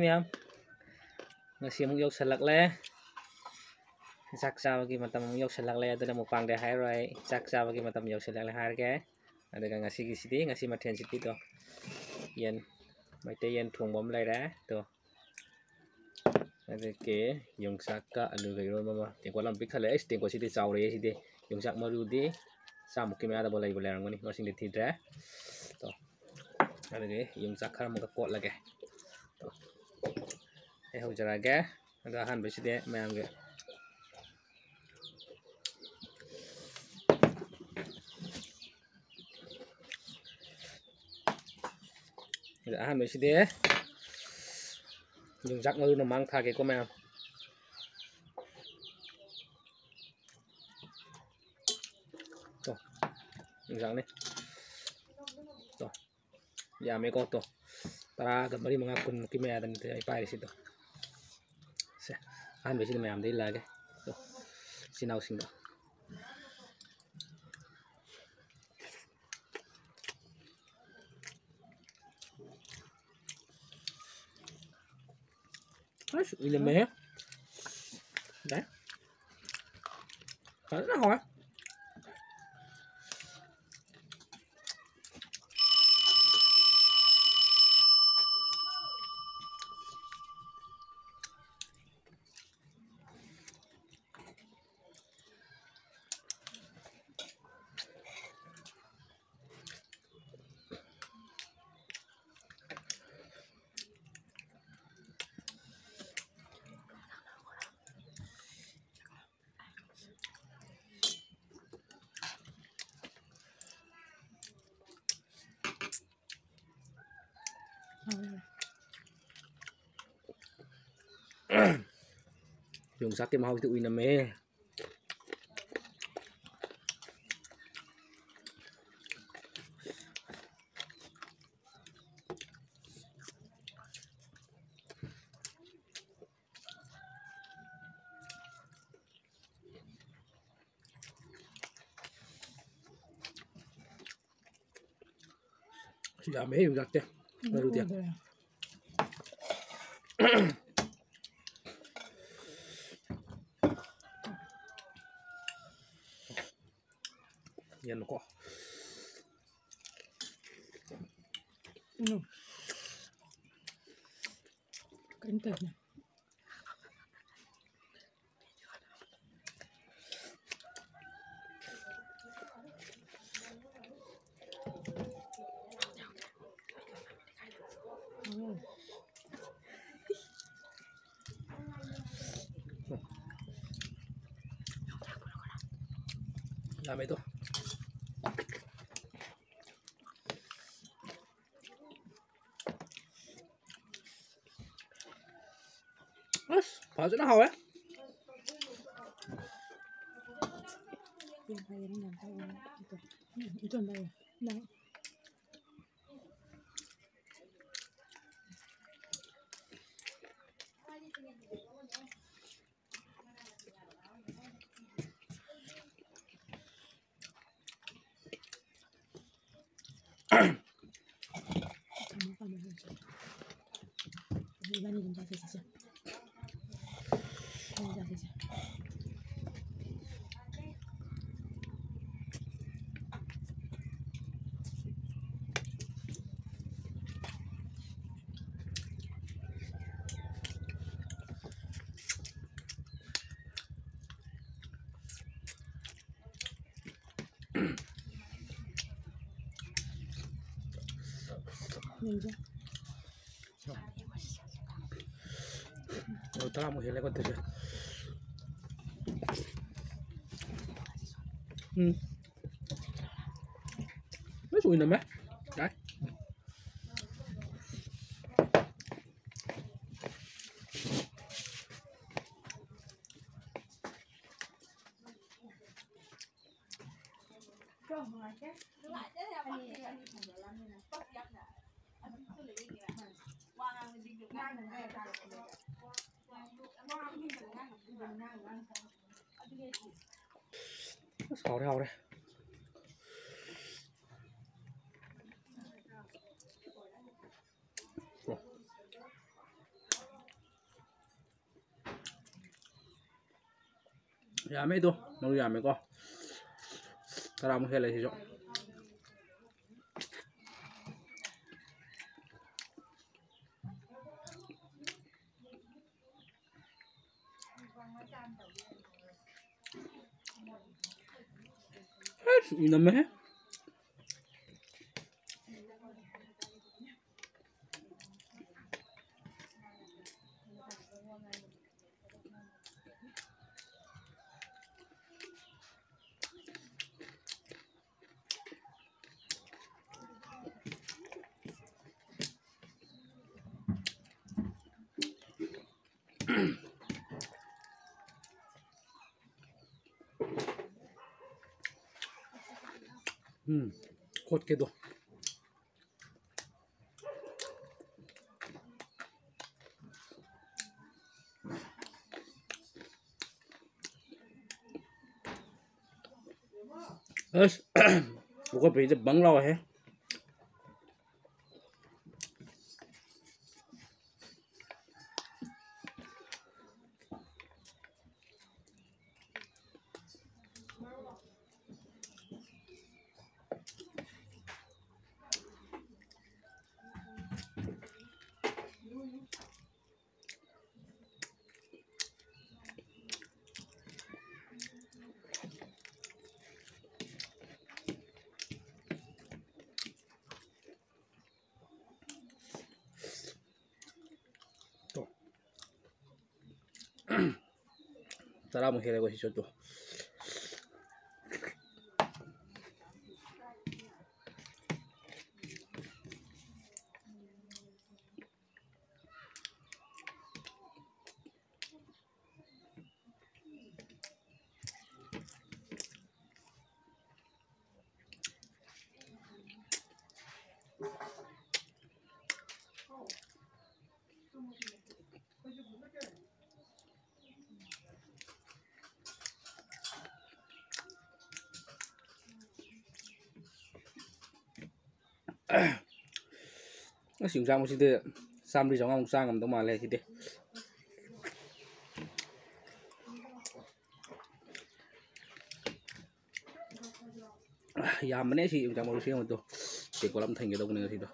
miyam ngasi muk yok salak le sak bagi matam yok salak le aduna mupang de hai rai sak bagi matam yok salak le har ke ada kan ngasi sidi ngasi mathen sidi to yen mai te yen thong bom lai da to ada ke yung sak ka alu gai ro mama te ko lam pik khale ai te ko sidi chaw re sidi yung sak maru di sam ki ma da bolai bolai rang ni masing de thi da to ada ke yung sak khar mo ka kot lage to e ho jara ge ada han be sidi mayam ge ada han be sidi yung sak maru no mang tha ke ko mayam to yung sak ni to ya me ko to para ga mari mga kun ki me adan te ai pai si to se an be si me am dei la ge to sinau sing do Mas ile me đấy rất là hỏi dùng sắc cái màu tự uy nằm mê sudah mê dùng sắc chứ baru dia yan ko kentang làm itu Mas, pasok na hawa. Ito na yun. Otra mujer le conté. Nó chui nè má. Đấy. Hầu đây, hầu đây. Yame itu, mau yame kok. Tara mo hela siso. Ini namanya. Kod kedo. Bes, buka beda bang lawa he. Tara mo hela ko siso to. Nó xỉu sang một xí tê Sam đi trong ông sang cầm tao mà lên xí tê ya mana sih yang mau siang itu di kolam thành cái đông này thì đó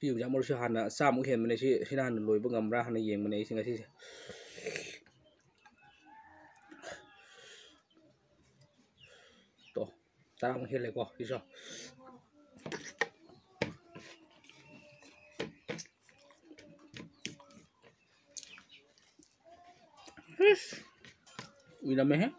ví dụ như một số hàn sa mũi hiền mình này chỉ hàn lùi bước ngầm ra hàn này mình này xin cái gì to ta mũi hiền lại qua đi sao vì làm咩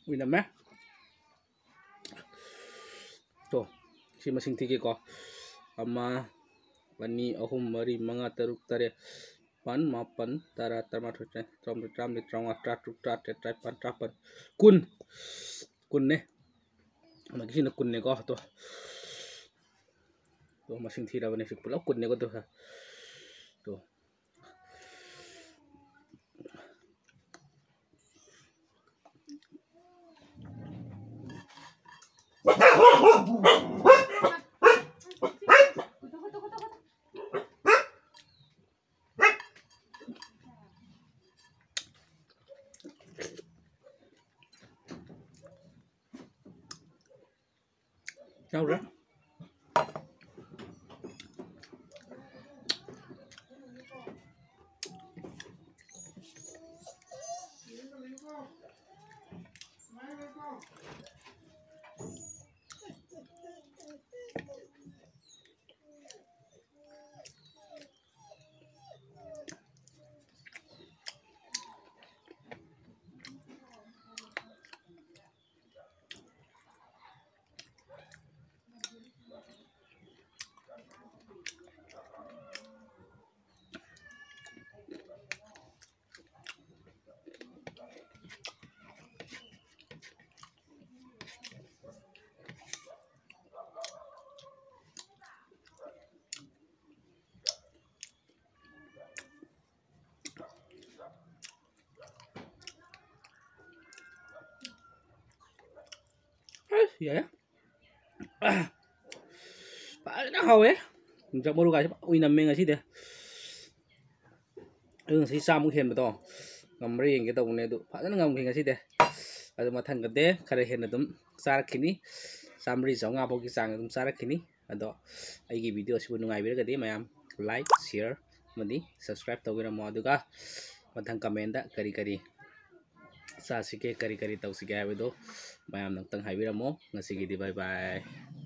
vì làm咩to si masing tigi ko ama bani ahum mari manga taruk tare pan mapan tara tama thotne trom tram trong atra truk tra te tra pan tra pan kun ne ma kisi na kun ne ko to masing thira bane sik pulau kun ne ko to ha to Sao đó? Iya ya. Paano hawe? Unsa mo guys, uy nami nga si de. Si Sam khen ba to. Ngamri yang kita punya itu. Paano ngam khen nga si de. Ado mathan gade khare hen dum sar khini. Samri so nga bogi sang dum sar khini. Ado aigi video sibu nungai bir gade mayam like, share, madi subscribe tawira mo aduga mathan comment da kari kari sa sike kari kari taw sige habido mayam nang tang haibira mo ngasigi di bye bye.